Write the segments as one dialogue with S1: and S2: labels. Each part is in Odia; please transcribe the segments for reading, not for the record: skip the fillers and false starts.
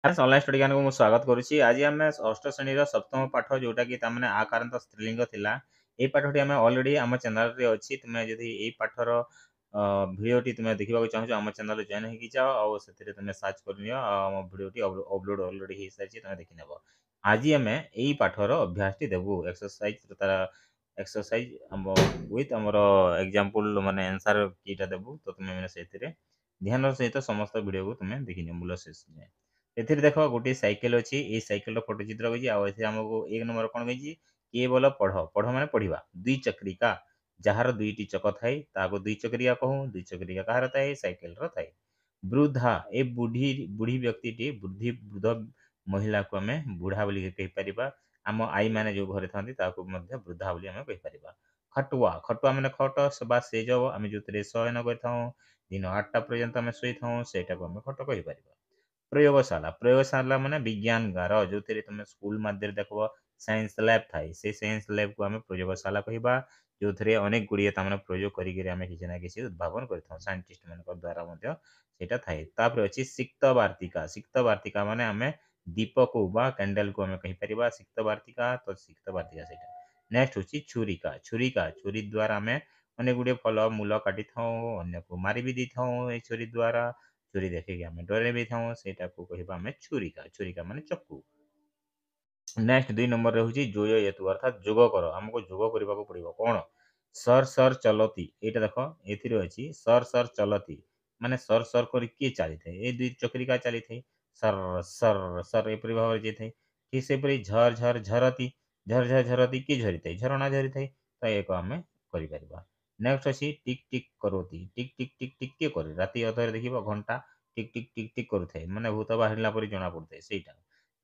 S1: ଅନଲାଇନ୍ ଷ୍ଟଡି ଜ୍ଞାନକୁ ମୁଁ ସ୍ୱାଗତ କରୁଛି। ଆଜି ଆମେ ଷଷ୍ଠ ଶ୍ରେଣୀର ସପ୍ତମ ପାଠ ଯୋଉଟାକି ତାମାନେ ଆକାରାନ୍ତ ସ୍ତ୍ରୀଲିଙ୍ଗ ଥିଲା। ଏଇ ପାଠଟି ଆମେ ଅଲରେଡି ଆମ ଚ୍ୟାନେଲରେ ଅଛି। ତୁମେ ଯଦି ଏଇ ପାଠର ଭିଡ଼ିଓଟି ତୁମେ ଦେଖିବାକୁ ଚାହୁଁଛ ଆମ ଚ୍ୟାନେଲରେ ଜଏନ୍ ହେଇକି ଯାଅ ଆଉ ସେଥିରେ ତୁମେ ସର୍ଚ୍ଚ କରିନିଅ ଆଉ ଆମ ଭିଡ଼ିଓଟି ଅପଲୋଡ଼ ଅଲରେଡି ହେଇସାରିଛି, ତୁମେ ଦେଖିନେବ। ଆଜି ଆମେ ଏଇ ପାଠର ଅଭ୍ୟାସଟି ଦେବୁ। ଏକ୍ସରସାଇଜ ତାର ଏକ୍ସରସାଇଜ ଆମ ୱିଥ୍ ଆମର ଏକ୍ଜାମ୍ପଲ ମାନେ ଆନ୍ସର କିଟା ଦେବୁ। ତ ତୁମେ ମାନେ ସେଥିରେ ଧ୍ୟାନର ସହିତ ସମସ୍ତ ଭିଡ଼ିଓକୁ ତୁମେ ଦେଖିନିଅ ମୂଳ ଶେଷ ଯାଏଁ। ଏଥିରେ ଦେଖ ଗୋଟିଏ ସାଇକେଲ ଅଛି। ଏଇ ସାଇକେଲର ଫଟୋ ଚିତ୍ର କହିଛି ଆଉ ଏଥିରେ ଆମକୁ 1 ନମ୍ବର କ'ଣ କହିଛି? କିଏ ବୋଲ ପଢ଼। ପଢ଼ ମାନେ ପଢ଼ିବା। ଦୁଇ ଚକ୍ରିକା ଯାହାର ଦୁଇଟି ଚକ ଥାଏ ତାହାକୁ ଦୁଇ ଚକ୍ରିକା କହୁ। ଦୁଇ ଚକ୍ରିକା କାହାର ଥାଏ? ସାଇକେଲର ଥାଏ। ବୃଦ୍ଧା ଏ ବୁଢ଼ୀ ବ୍ୟକ୍ତିଟି ବୃଦ୍ଧ ମହିଳାକୁ ଆମେ ବୁଢ଼ା ବୋଲି କହିପାରିବା। ଆମ ଆଈମାନେ ଯେଉଁ ଘରେ ଥାନ୍ତି ତାକୁ ମଧ୍ୟ ବୃଦ୍ଧା ବୋଲି ଆମେ କହିପାରିବା। ଖଟୁଆ ଖଟୁଆ ମାନେ ଖଟ ବା ସେଜ ଆମେ ଯେଉଁଥିରେ ଶୟନ କରିଥାଉ। ଦିନ 8ଟା ପର୍ଯ୍ୟନ୍ତ ଆମେ ଶୋଇଥାଉ ସେଇଟାକୁ ଆମେ ଖଟ କହିପାରିବା। ପ୍ରୟୋଗଶାଳା ମାନେ ବିଜ୍ଞାନଗାର ଯେଉଁଥିରେ ତୁମେ ସ୍କୁଲ ମଧ୍ୟରେ ଦେଖିବ ସାଇନ୍ସ ଲ୍ୟାବ୍ ଥାଏ। ସେ ସାଇନ୍ସ ଲ୍ୟାବ୍କୁ ଆମେ ପ୍ରୟୋଗଶାଳା କହିବା। ଯେଉଁଥିରେ ଅନେକ ଗୁଡ଼ିଏ ତାମାନେ ପ୍ରୟୋଗ କରିକିରି ଆମେ କିଛି ନା କିଛି ଉଦ୍ଭାବନ କରିଥାଉ। ସାଇଣ୍ଟିଷ୍ଟ ମାନଙ୍କ ଦ୍ୱାରା ମଧ୍ୟ ସେଇଟା ଥାଏ। ତାପରେ ଅଛି ସିକ୍ତ ବାର୍ତ୍ତିକା। ସିକ୍ତ ବାର୍ତ୍ତିକା ମାନେ ଆମେ ଦୀପକୁ ବା କ୍ୟାଣ୍ଡେଲକୁ ଆମେ କହିପାରିବା ସିକ୍ତ ବାର୍ତ୍ତିକା। ତ ସିକ୍ତ ବାର୍ତ୍ତିକା ସେଇଟା। ନେକ୍ସଟ ହେଉଛି ଛୁରିକା। ଛୁରୀ ଦ୍ୱାରା ଆମେ ଅନେକ ଗୁଡ଼ିଏ ଫଳ ମୂଳ କାଟିଥାଉ, ଅନ୍ୟକୁ ମାରି ବି ଦେଇଥାଉ ଏଇ ଛୁରୀ ଦ୍ୱାରା। ଛୁରୀ ଦେଖିକି ଆମେ ଡରେଇ ବି ଥାଉ, ସେଇଟାକୁ କହିବା ଆମେ ଛୁରିକା। ଛୁରିକା ମାନେ ଚକୁ। ନେକ୍ସଟ 2 ନମ୍ବରରେ ହେଉଛି ଯୋୟ ହେତୁ ଅର୍ଥାତ୍ ଯୋଗ କର। ଆମକୁ ଯୋଗ କରିବାକୁ ପଡ଼ିବ। କ'ଣ? ସର୍ ସର୍ ଚଲତି। ଏଇଟା ଦେଖ ଏଥିରେ ଅଛି ସର୍ ସର୍ ଚଲତି ମାନେ ସର୍ ସର୍ କରି କିଏ ଚାଲିଥାଏ? ଏଇ ଦୁଇ ଚକ୍ରିକା ଚାଲିଥାଏ। ସର୍ ସର୍ ସର୍ ଏପରି ଭାବରେ ଯାଇଥାଏ। ଠିକ୍ ସେପରି ଝର୍ ଝର୍ ଝରତି। ଝର୍ ଝର୍ ଝରତି କିଏ ଝରିଥାଏ? ଝରଣା ଝରିଥାଏ। ତ ଏହାକୁ ଆମେ କରିପାରିବା। ନେକ୍ସଟ ଅଛି ଟିକ୍ ଟିକ୍ କରତି। ଟିକ୍ ଟିକ୍ ଟିକ୍ ଟିକ୍ କିଏ କରେ? ରାତି ଅଧରେ ଦେଖିବ ଘଣ୍ଟା ଟିକ୍ ଟିକ୍ ଟିକ୍ ଟିକ୍ କରୁଥାଏ, ମାନେ ଭୂତ ବାହାରିଲା ପରି ଜଣା ପଡୁଥାଏ ସେଇଟା।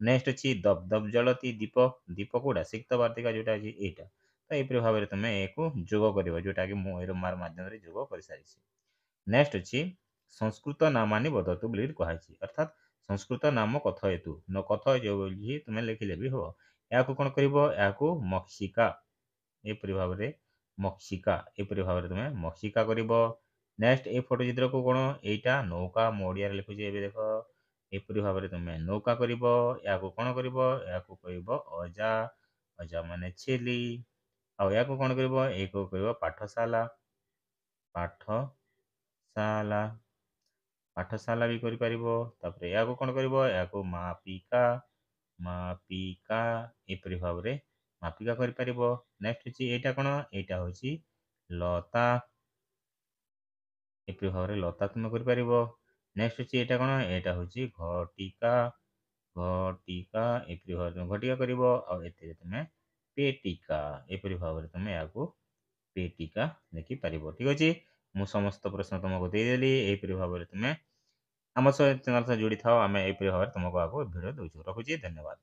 S1: ନେକ୍ସଟ ଅଛି ଦପ୍ ଦପ୍ ଜଳତି। ଦୀପ ଦୀପ କୋଉଟା? ସିକ୍ତ ବାର୍ତ୍ତିକା ଯୋଉଟା ଅଛି ଏଇଟା। ତ ଏହିପରି ଭାବରେ ତୁମେ ଏହାକୁ ଯୋଗ କରିବ, ଯୋଉଟାକି ମୁଁ ଏର ମାର ମାଧ୍ୟମରେ ଯୋଗ କରିସାରିଛି। ନେକ୍ସଟ ଅଛି ସଂସ୍କୃତ ନାମାନି ବଦତୁ ବୋଲି କୁହାଯାଇଛି। ଅର୍ଥାତ୍ ସଂସ୍କୃତ ନାମ କଥ ହେତୁ ନ କଥ ଯେଉଁ ବୋଲି ତୁମେ ଲେଖିଲେ ବି ହବ। ଏହାକୁ କ'ଣ କରିବ? ଏହାକୁ ମକ୍ଷିକା ଏପରି ଭାବରେ ମକ୍ଷିକା ଏପରି ଭାବରେ ତୁମେ ମକ୍ଷିକା କରିବ। ନେକ୍ସଟ ଏ ଫଟୋ ଚିତ୍ରକୁ କ'ଣ? ଏଇଟା ନୌକା। ମୁଁ ଓଡ଼ିଆରେ ଲେଖୁଛି ଏବେ ଦେଖ। ଏପରି ଭାବରେ ତୁମେ ନୌକା କରିବ। ଏହାକୁ କ'ଣ କରିବ? ଏହାକୁ କହିବ ଅଜା। ଅଜା ମାନେ ଛେଲି। ଆଉ ଏହାକୁ କ'ଣ କରିବ? ଏହାକୁ କହିବ ପାଠଶାଳା। ପାଠଶାଳା ପାଠଶାଳା ବି କରିପାରିବ। ତାପରେ ଏହାକୁ କ'ଣ କରିବ? ଏହାକୁ ମାପିକା। ମାପିକା ଏପରି ଭାବରେ ମାପିକା କରିପାରିବ। ନେକ୍ସଟ ହେଉଛି ଏଇଟା କ'ଣ? ଏଇଟା ହେଉଛି ଲତା। ଏପରି ଭାବରେ ଲତା ତୁମେ କରିପାରିବ। ନେକ୍ସଟ ହେଉଛି ଏଇଟା କ'ଣ? ଏଇଟା ହେଉଛି ଘଟିକା। ଘଟିକା ଏପରି ଭାବରେ ତୁମେ ଘଟିକା କରିବ। ଆଉ ଏଥିରେ ତୁମେ ପେଟିକା ଏପରି ଭାବରେ ତୁମେ ଏହାକୁ ପେଟିକା ଲେଖିପାରିବ। ଠିକ୍ ଅଛି। ମୁଁ ସମସ୍ତ ପ୍ରଶ୍ନ ତୁମକୁ ଦେଇଦେଲି। ଏହିପରି ଭାବରେ ତୁମେ ଆମ ସହ ଚ୍ୟାନେଲ ସହ ଯୋଡ଼ି ଥାଅ। ଆମେ ଏହିପରି ଭାବରେ ତୁମକୁ ଆଗକୁ ଭିଡ଼ିଓ ଦେଉଛୁ। ରଖୁଛି, ଧନ୍ୟବାଦ।